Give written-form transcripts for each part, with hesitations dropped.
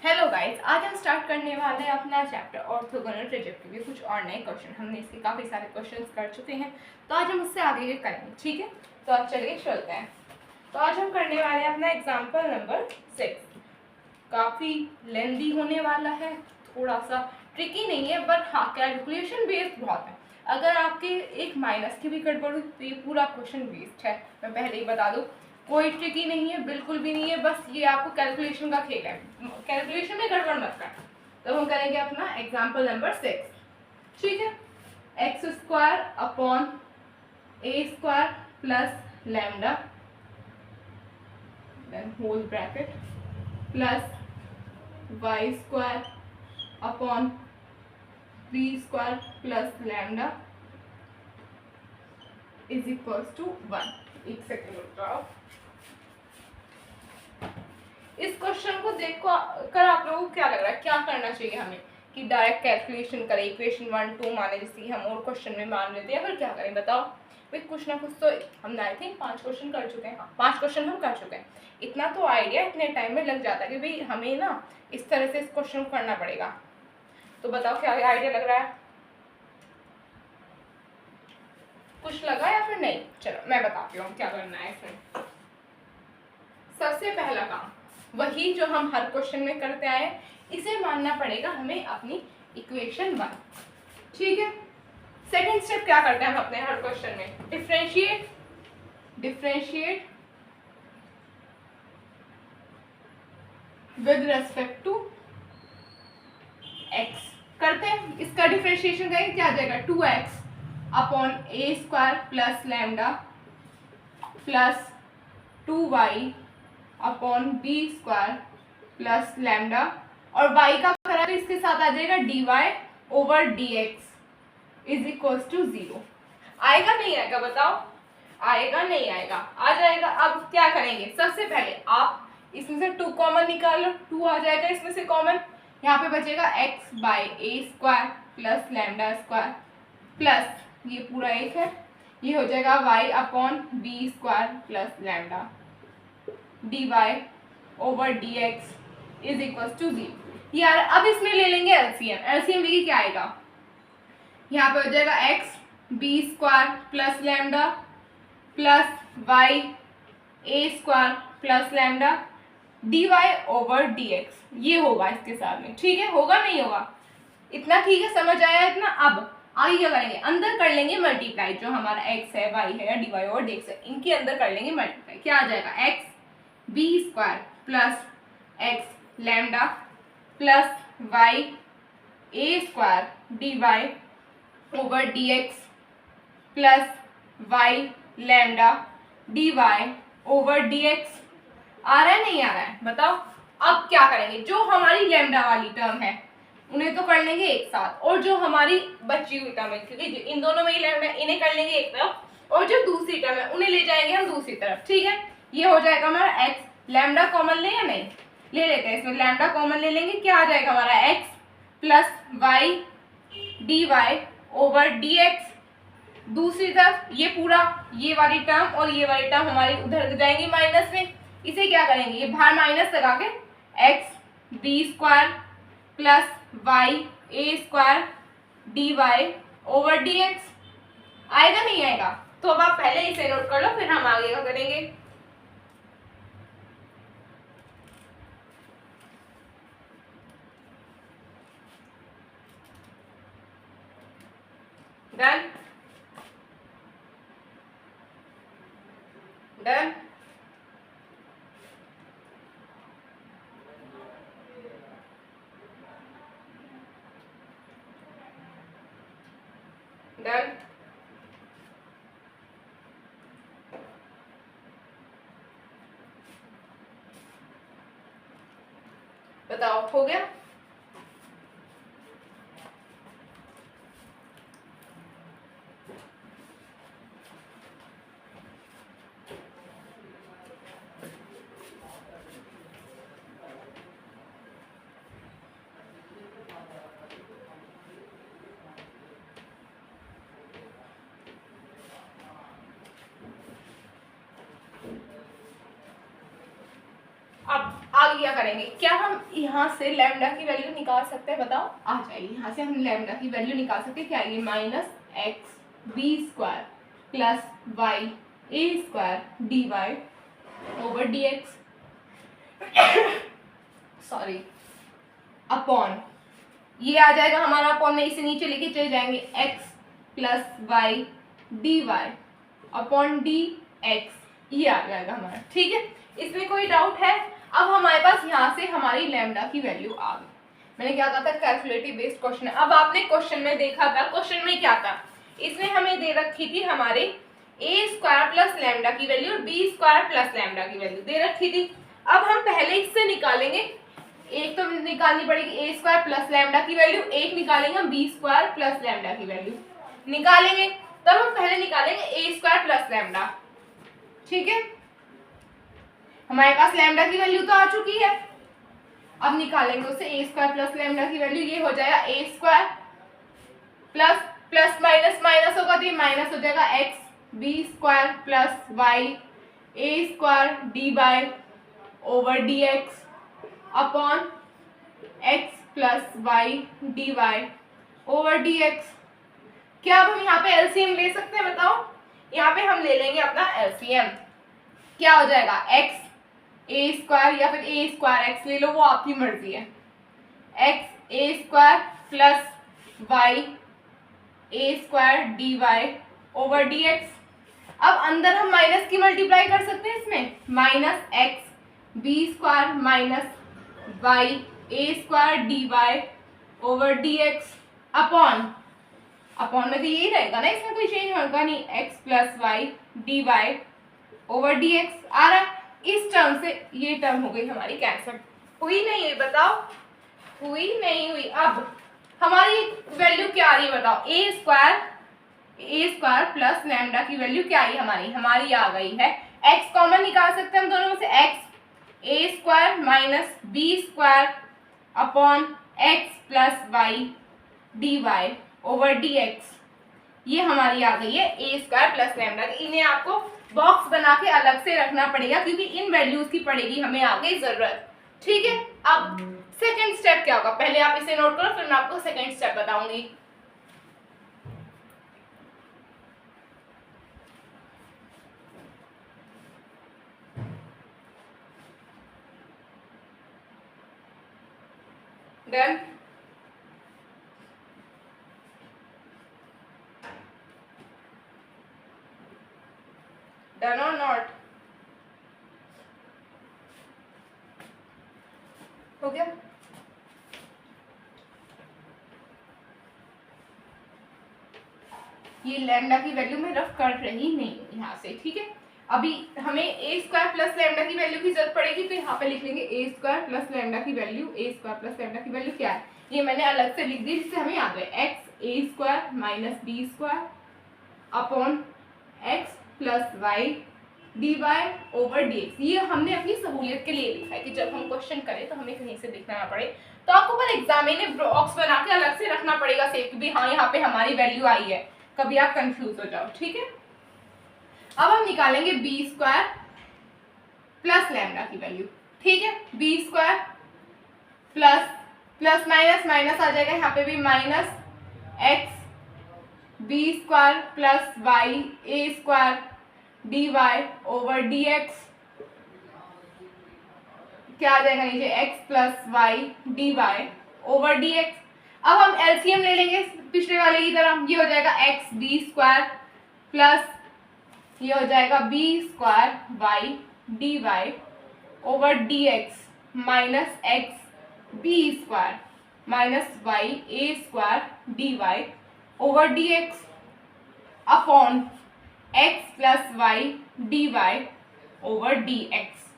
Hello guys, आज हम start करने वाले हैं अपना चैप्टर ऑर्थोगोनल ट्राइजेक्टरी के कुछ और नए क्वेश्चन। हमने इसके काफ़ी सारे क्वेश्चंस कर चुके हैं, तो आज हम उससे आगे के करेंगे। ठीक है, तो अब चलिए चलते हैं। तो आज हम करने वाले हैं अपना एग्जाम्पल नंबर 6। काफ़ी लेंदी होने वाला है, थोड़ा सा ट्रिकी नहीं है, बट हाँ कैलकुलेशन बेस्ड बहुत है। अगर आपके एक माइनस की भी गड़बड़ हुई तो ये पूरा क्वेश्चन वेस्ट है। मैं पहले ही बता दूँ, कोई ट्रिकी नहीं है, बिल्कुल भी नहीं है, बस ये आपको कैलकुलेशन का खेल है। कैलकुलेशन में गड़बड़ मत करना। तो हम करेंगे अपना एग्जाम्पल नंबर 6। ठीक है, x square upon a square plus lambda then whole bracket plus y square upon b square plus lambda is equals to 1। एक सेकेंड रुक जाओ। इस क्वेश्चन को देख कर आप लोगों को क्या लग रहा है, क्या करना चाहिए हमें? कि डायरेक्ट कैलकुलेशन करें, इक्वेशन 1 2 माने जैसे हम और क्वेश्चन में मान लेते हैं, या फिर क्या करें बताओ भाई? कुछ ना कुछ तो हमने आई थिंक 5 क्वेश्चन कर चुके हैं। 5 क्वेश्चन हम कर चुके हैं। इतना तो आइडिया इतने टाइम में लग जाता है कि भाई हमें ना इस तरह से इस क्वेश्चन को करना पड़ेगा। तो बताओ क्या आइडिया लग रहा है? कुछ लगा या फिर नहीं? चलो मैं बताती हूँ क्या करना है इसमें। सबसे पहला काम वही जो हम हर क्वेश्चन में करते आए, इसे मानना पड़ेगा हमें अपनी इक्वेशन 1। ठीक है, सेकंड स्टेप क्या करते हैं हम अपने हर क्वेश्चन में? Differentiate with respect to x करते हैं। इसका डिफरेंशिएशन करेंगे, क्या आ जाएगा? 2x upon a square plus lambda plus 2y upon b square plus lambda, और y का करा तो इसके साथ आ जाएगा dy over dx is equals to 0। आएगा नहीं आएगा बताओ? आएगा नहीं आएगा? आ जाएगा। अब क्या करेंगे? सबसे पहले आप इसमें से 2 कॉमन निकाल लो। 2 आ जाएगा इसमें से कॉमन, यहाँ पे बचेगा x by a square plus lambda square plus ये पूरा एक है, ये हो जाएगा y upon b square plus lambda dy over dx is equal to 0। यार अब इसमें ले लेंगे एलसीएम। एलसीएम लेके क्या आएगा? यहाँ पे हो जाएगा x b square plus lambda plus y a square plus lambda dy over dx, ये होगा इसके साथ में। ठीक है, होगा नहीं होगा? इतना ठीक है, समझ आया इतना? अब आगे क्या करेंगे? अंदर कर लेंगे मल्टीप्लाई, जो हमारा x है y है या dy ओवर dx है, इनके अंदर कर लेंगे मल्टीप्लाई। क्या आ जाएगा? x b square plus x lambda plus y a square d y over d x plus y lambda d y over d x. आ रहा है नहीं आ रहा है बताओ? अब क्या करेंगे? जो हमारी लैम्डा वाली टर्म है उन्हें तो कर लेंगे एक साथ, और जो हमारी बची हुई टर्म है, क्योंकि इन दोनों में ही लैम्डा, इन्हें कर लेंगे एक तरफ, और जो दूसरी टर्म है उन्हें ले जाएंगे हम दूसरी तरफ। ठीक है, ये हो जाएगा हमारा x। लैम्डा कॉमन ले या नहीं? ले लेते हैं, इसमें लैम्डा कॉमन ले लेंगे। क्या आ जाएगा हमारा? x plus y d y over d x. दूसरी तरफ ये पूरा, ये वाली टर्म और ये वाली टर्म हमारी उधर जाएंगी माइनस में। इसे क्या करेंगे? ये बाहर माइनस लगा के x b square plus y a square d y over d x. आएगा नहीं आएगा? तो अब आप पहले इसे नोट कर लो, फिर हम आगे का करेंगे। Done done done. बताओ हो गया? अब आगे आगे क्या करेंगे, क्या हम यहाँ से लैम्डा की वैल्यू निकाल सकते हैं, बताओ। आ जाएगी, यहाँ से हम लैम्डा की वैल्यू निकाल सकते हैं। क्या आएगी, minus x b square plus y a square d y over d x sorry upon, ये आ जाएगा हमारा अपॉन में, इसे नीचे लेके चले जाएंगे, x plus y d y upon d x, ये आ जाएगा हमारा। ठीक है, इसमें कोई डाउट है। अब हमारे पास यहाँ से हमारी लैम्डा की वैल्यू आ गई। मैंने क्या कहा था, कैलकुलेटिव बेस्ड क्वेश्चन है। अब आपने क्वेश्चन में देखा था, क्वेश्चन में क्या था, इसमें हमें दे रखी थी हमारे ए स्क्वायर प्लस लैम्डा की वैल्यू और बी स्क्वायर प्लस लैम्डा की वैल्यू दे रखी थी। अब हम पहले इससे निकालेंगे, एक तो निकालनी पड़ेगी ए स्क्वायर प्लस लैम्डा की वैल्यू, एक निकालेंगे हम बी स्क्वायर प्लस लैम्डा की वैल्यू निकालेंगे। तब हम पहले निकालेंगे ए स्क्वायर प्लस लैम्डा। ठीक है, हमारे पास लैम्डा की वैल्यू तो आ चुकी है, अब निकालेंगे उससे ए स्क्वायर प्लस लैम्डा की वैल्यू। ये हो जाएगा a square plus plus minus minus होगा तो ये माइनस हो जाएगा x b square plus y a square d y over d x upon x plus y d y over d x. क्या अब हम यहाँ पे एलसीएम ले सकते हैं, बताओ। यहाँ पे हम ले लेंगे अपना एलसीएम, क्या हो जाएगा, एक्स ए स्क्वायर या फिर ए स्क्वायर एक्स ले लो, वो आपकी मर्जी है, x a square plus y a square d y over d x. अब अंदर हम माइनस की मल्टीप्लाई कर सकते हैं, इसमें minus x b square minus y a square d y over d x upon, upon में तो यही रहेगा ना, इसमें कोई चेंज होगा नहीं, x plus y d y over d x आ रहा है। इस टर्म से ये टर्म हो गई हमारी कैंसिल, हुई नहीं हुई, बताओ, हुई नहीं हुई। अब हमारी वैल्यू क्या आ रही है, बताओ, ए स्क्वायर प्लस लैम्डा की वैल्यू क्या आई हमारी आ गई है, एक्स कॉमन निकाल सकते हैं हम दोनों में से, x a square minus b square upon x plus y d y over d x, ये हमारी आ गई है ए स्क्वायर प्लस लैम्डा। इन्हें आपको बॉक्स बना के अलग से रखना पड़ेगा क्योंकि इन वैल्यूज की पड़ेगी हमें आगे जरूरत। ठीक है, अब सेकंड स्टेप क्या होगा, पहले आप इसे नोट करो, फिर मैं आपको सेकंड स्टेप बताऊंगी। डन, डन और नॉट, हो गया। ये लैम्डा की वैल्यू मैं रफ कर रही नहीं हूँ यहाँ से। ठीक है, अभी हमें ए स्क्वायर प्लस लैम्डा की वैल्यू की जरूरत पड़ेगी, तो यहाँ पे लिख लेंगे ए स्क्वायर प्लस लैम्डा की वैल्यू, ए स्क्वायर प्लस लैम्डा की वैल्यू क्या है, ये मैंने अलग से लिख दी जिससे हमें याद है, x a square minus b square upon x plus y d y over d x. ये हमने अपनी सहूलियत के लिए लिखा है कि जब हम क्वेश्चन करें तो हमें कहीं से लिखना ना पड़े, तो आपको पर एग्जाम में बॉक्स बना के अलग से रखना पड़ेगा सेफ कि भी हाँ यहाँ पे हमारी वैल्यू आई है, कभी आप कंफ्यूज हो जाओ। ठीक है, अब हम निकालेंगे बी स्क्वायर प्लस लैम्डा की वैल्यू। ठीक है, b square plus plus minus minus आ जाएगा, यहाँ पे भी minus x b square plus y a square d y over d x, क्या आ जाएगा नीचे, x plus y d y over d x. अब हम एलसीएम ले लेंगे पिछले वाले की तरह, ये हो जाएगा एक्स बी स्क्वायर प्लस ये हो जाएगा b square y d y over d x minus x b square minus y a square d y over d x upon x plus y d y over d x.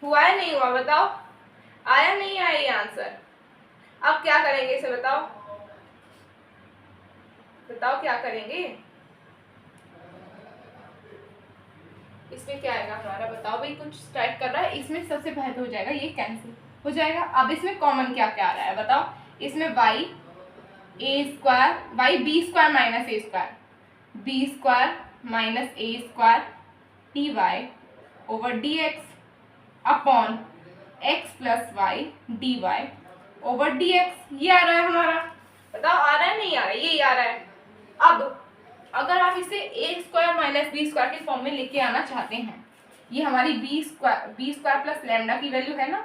हुआ है नहीं हुआ, बताओ, आया नहीं आया ये आंसर। अब क्या करेंगे इसे, बताओ, बताओ क्या करेंगे इसमें, क्या आएगा हमारा, बताओ भाई, कुछ स्टार्ट कर रहा है, इसमें सबसे पहले हो जाएगा ये कैंसिल हो जाएगा। अब इसमें कॉमन क्या क्या आ रहा है, बताओ, इसमें y a square y b square minus a square, b square minus a square d y over d x upon x plus y d y over d x. ये आ रहा है हमारा, बताओ आ रहा है नहीं आ रहा है, यही आ रहा है। अब अगर आप इसे ए स्क्वायर माइनस बी स्क्वायर के फॉर्म में लेके आना चाहते हैं, ये हमारी बी स्क्वायर प्लस लैम्डा की वैल्यू है ना,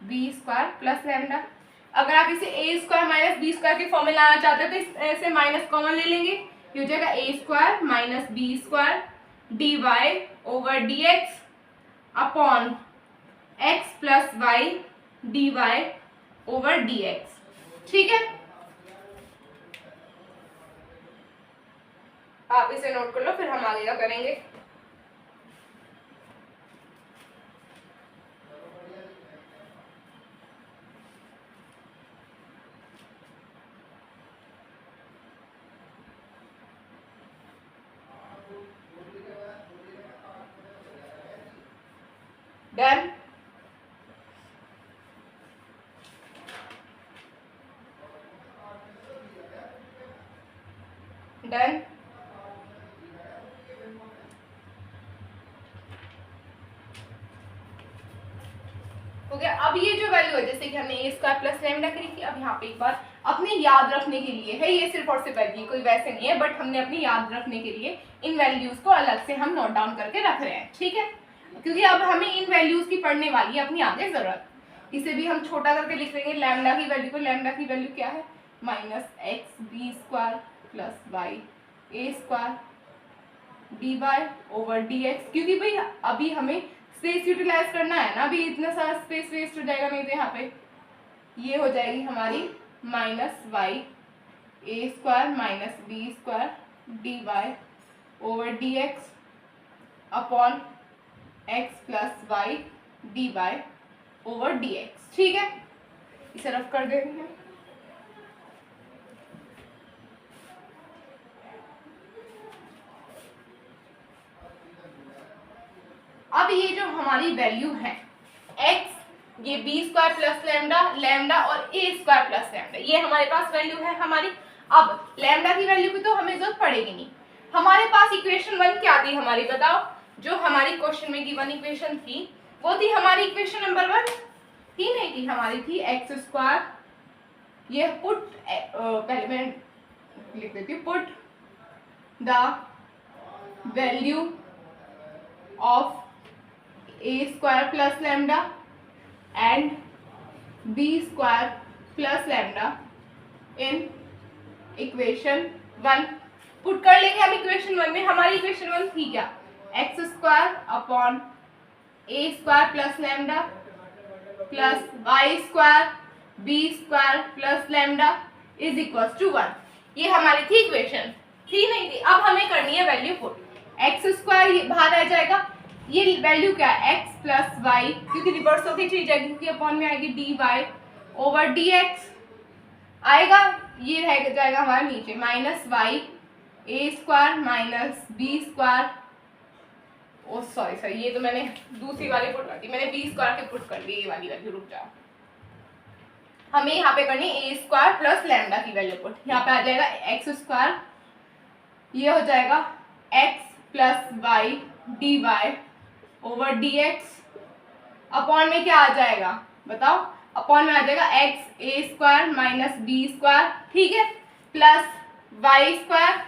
बी स्क्वायर प्लस लैम्डा। अगर आप इसे ए स्क्वायर माइनस बी स्क्वायर के फॉर्म में लाना चाहते हैं तो इसे माइनस कॉमन ले लेंगे, ये हो जाएगा a square minus b square d y over d x upon x plus y d y over d x. ठीक है, आप इसे नोट कर लो, फिर हम आगे क्या करेंगे। डन। डन। हो गया। अब ये जो वैल्यू है, जैसे कि हमने ए स्क्वायर प्लस लैम्डा करी थी, अब यहाँ पे एक बार अपने याद रखने के लिए है, ये सिर्फ और सिर्फ है, कोई वैसे नहीं है, बट हमने अपनी याद रखने के लिए इन वैल्यूज को अलग से हम नोट डाउन करके रख रहे हैं। ठीक है, क्योंकि अब हमें इन वैल्यूज की पढ़ने वाली है अपनी आगे जरूरत। इसे भी हम छोटा करके लिख लेंगे लैम्डा की वैल्यू को। लैम्डा की वैल्यू क्या है, minus x b square plus y a square d y over d x. क्योंकि भाई अभी हमें स्पेस यूटिलाइज करना है ना, अभी इतना सारा स्पेस वेस्ट हो जाएगा नहीं तो यहाँ पे ये हो जाएगी हमारी minus y a square minus b square d y over d x upon x plus y d y over d x. ठीक है, इसे रफ कर दे रही है। अब ये जो हमारी वैल्यू है x, ये b square plus lambda, lambda और ए स्क्वायर प्लस लैम्डा, ये हमारे पास वैल्यू है हमारी। अब लैम्डा की वैल्यू की तो हमें जरूरत पड़ेगी नहीं। हमारे पास इक्वेशन 1 क्या थी हमारी, बताओ। जो हमारी क्वेश्चन में गिवन इक्वेशन थी वो थी हमारी इक्वेशन नंबर 1 थी, नहीं थी, हमारी थी एक्स स्क्वायर, ये पुट पहले मैं लिख देती हूँ, put the value of a square plus lambda and b square plus lambda in equation 1। Put कर लेंगे हम इक्वेशन 1 में। हमारी इक्वेशन 1 थी क्या, x square upon a square plus lambda plus y square b square plus lambda is equal to 1। ये हमारी थी इक्वेशन, थी नहीं थी। अब हमें करनी है वैल्यू पुट। एक्स स्क्वायर बाहर आ जाएगा, ये वैल्यू क्या है एक्स प्लस वाई, क्योंकि रिवर्स होके चली जाएगी, क्योंकि अपॉन में आएगी d y over d x आएगा, ये रह जाएगा हमारा नीचे minus y a square minus b square, oh sorry ये तो मैंने दूसरी वाली पुट कर दी, मैंने बी स्क्वायर के पुट कर दी, ये वाली वैल्यू, रुक जाओ। हमें यहाँ पे करनी ए स्क्वायर प्लस लैम्डा की वैल्यू पुट। यहाँ पे आ जाएगा एक्स स्क्वायर, ये हो जाएगा x plus y d y over d x upon में क्या आ जाएगा बताओ, अपॉन में आ जाएगा x a square minus b square, ठीक है, प्लस वाई स्क्वायर।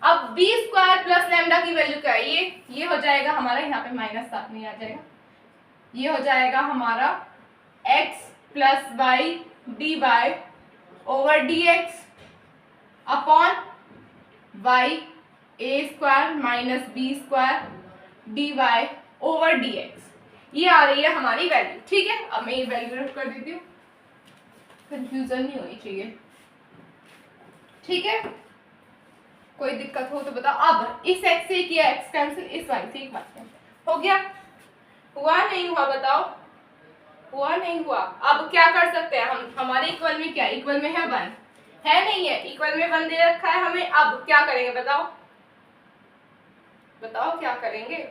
अब बी स्क्वायर प्लस लैम्डा की वैल्यू क्या है, ये हो जाएगा हमारा, यहाँ पे माइनस साथ में आ जाएगा, ये हो जाएगा हमारा x plus y d y over d x upon y a square minus b square d y over d x. ये आ रही है हमारी वैल्यू, ठीक है। अब मैं ये वैल्यू रख कर देती हूँ, कंफ्यूजन नहीं होनी चाहिए, ठीक है। कोई दिक्कत हो तो बताओ। अब इस x से किया x कैंसिल, इस y से एक बात हो गया, हुआ नहीं हुआ बताओ, हुआ नहीं हुआ। अब क्या कर सकते हैं हम, हमारे इक्वल में क्या, इक्वल में है 1, है नहीं है, इक्वल में 1 दे रखा है हमें। अब क्या करेंगे बताओ, बताओ क्या करेंगे।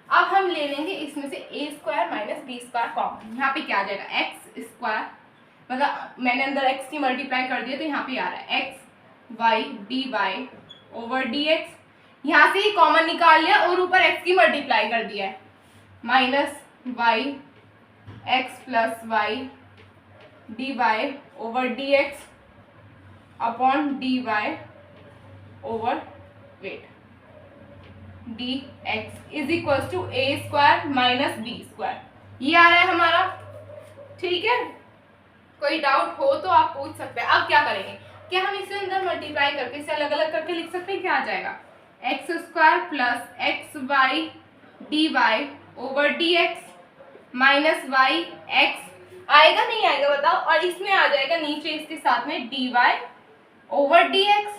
अब हम ले लेंगे इसमें से a square minus b square common, यहाँ पे क्या आ जाएगा एक्स स्क्वायर, मतलब मैंने अंदर x की मल्टीप्लाई कर दिया तो यहाँ पे आ रहा है x y d y over d x, यहाँ से ही कॉमन निकाल लिया और ऊपर x की मल्टीप्लाई कर दिया है, minus y x plus y d y over d x upon d y over wait d x is equal to a square minus b square. ये आ रहा है हमारा, ठीक है। कोई डाउट हो तो आप पूछ सकते हैं। अब क्या करेंगे, क्या हम इसे अंदर मल्टीप्लाई करके इसे अलग अलग करके लिख सकते हैं? क्या आ जाएगा, x square plus x y d y over d x minus y x आएगा, नहीं आएगा बताओ। और इसमें आ जाएगा नीचे इसके साथ में d y over d x,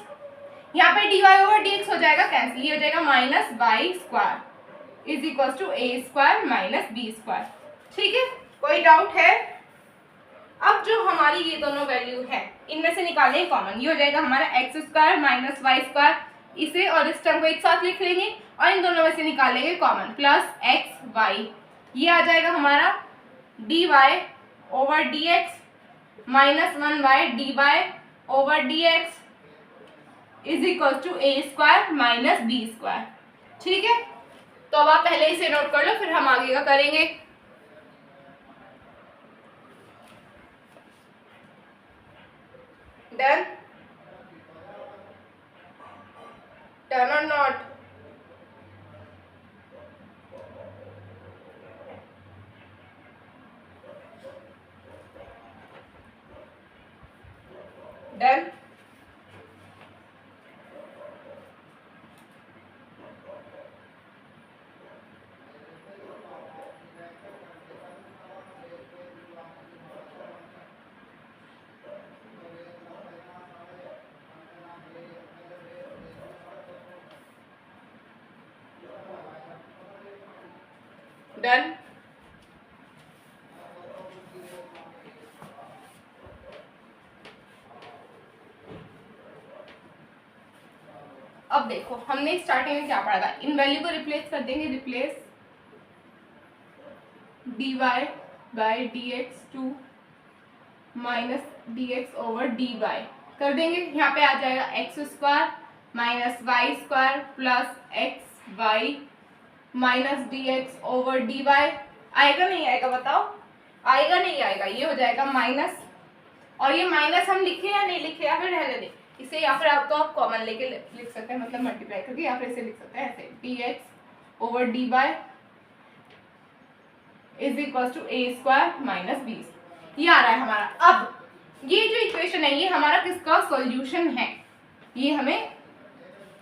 यहाँ पे d y over d x हो जाएगा कैंसिल, ये हो जाएगा minus y square is equal to a square minus b square. ठीक है, कोई डाउट है? अब जो हमारी ये दोनों वैल्यू है इनमें से निकालें कॉमन, ये हो जाएगा हमारा x square minus y square, इसे और इस टर्म को एक साथ लिख लेंगे और इन दोनों में से निकालेंगे कॉमन प्लस एक्स वाई, ये आ जाएगा हमारा d y over d x minus one y d y over d x is equal to a square minus b square. ठीक है, तो अब आप पहले इसे नोट कर लो, फिर हम आगे का करेंगे। डन, डन और नॉट? डन। डन। अब देखो हमने स्टार्टिंग में क्या पढ़ा था, इन वैल्यू को रिप्लेस कर देंगे, replace d y by d x to minus d x over d y कर देंगे। यहाँ पे आ जाएगा x square minus y square plus x y minus d x over d y. आएगा नहीं आएगा बताओ? आएगा नहीं आएगा, ये हो जाएगा माइनस, और ये माइनस हम लिखे या नहीं लिखे या फिर रहने दें इसे, या फिर आप तो आप कॉमन लेके लिख सकते हैं, मतलब मल्टीप्लाई करके, या फिर इसे लिख सकते हैं ऐसे d x over d y is equal to a square minus b. ये आ रहा है हमारा। अब ये जो इक्वेशन है ये हमारा किसका सॉल्यूशन है, ये हमें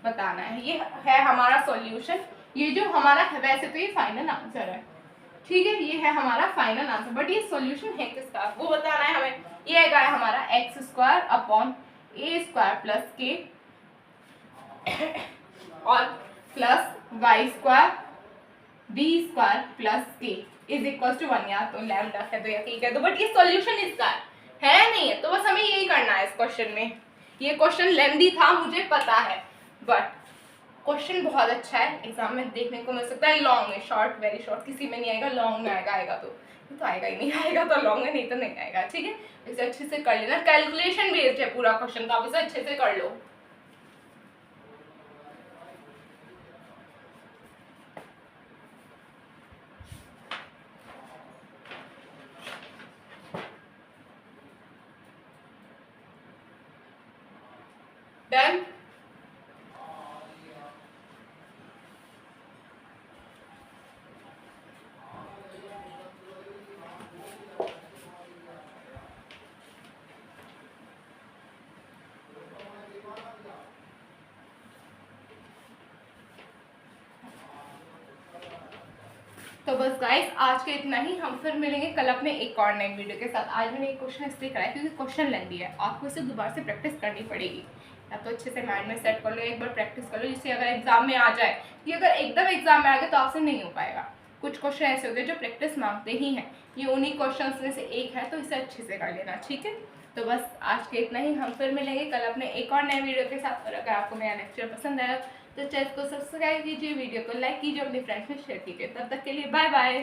बताना है। ये है हमारा सॉल्यूशन, ये जो हमारा है, वैसे तो ये फाइनल आंसर है, ठीक है, ये है हमारा फाइनल आंसर, बट ये सॉल्यूशन है किसका वो बताना है हमें। ये आएगा हमारा x square upon a square plus k और plus y square b square plus k is equal to 1। या तो लैम्डा है तो या ठीक है तो, बट ये सॉल्यूशन इसका है नहीं है, तो बस हमें यही करना है इस क्वेश्चन में। ये क्वेश्चन लेंथी था मुझे पता है, बट क्वेश्चन बहुत अच्छा है, एग्जाम में देखने को मिल सकता है। लॉन्ग में, शॉर्ट वेरी शॉर्ट किसी में नहीं आएगा, लॉन्ग में आएगा, आएगा तो आएगा ही नहीं, आएगा तो लॉन्ग में, नहीं तो नहीं आएगा। ठीक है, इसे अच्छे से कर लेना, कैलकुलेशन बेस्ड है पूरा क्वेश्चन, तो आप इसे अच्छे से कर लो। डन। तो बस गाइस आज के इतना ही, हम फिर मिलेंगे कल अपने एक और नए वीडियो के साथ। आज मैंने एक क्वेश्चन इसलिए कराया क्योंकि क्वेश्चन लेंथी है, आपको इसे दोबारा से प्रैक्टिस करनी पड़ेगी, या तो अच्छे से माइंड में सेट कर लो, एक बार प्रैक्टिस कर लो, जिससे अगर एग्जाम में आ जाए, ये अगर एकदम एग्जाम में आ गए तो आपसे नहीं हो पाएगा। कुछ क्वेश्चन ऐसे होते हैं जो प्रैक्टिस मांगते ही हैं, ये उन्हीं क्वेश्चन में से एक है, तो इसे अच्छे से कर लेना। ठीक है, तो बस आज के इतना ही, हम फिर मिलेंगे कल अपने एक और नए वीडियो के साथ। और अगर आपको मेरा लेक्चर पसंद आया तो चैनल को सब्सक्राइब कीजिए, वीडियो को लाइक कीजिए, अपने फ्रेंड्स में शेयर कीजिए। तब तक के लिए बाय बाय।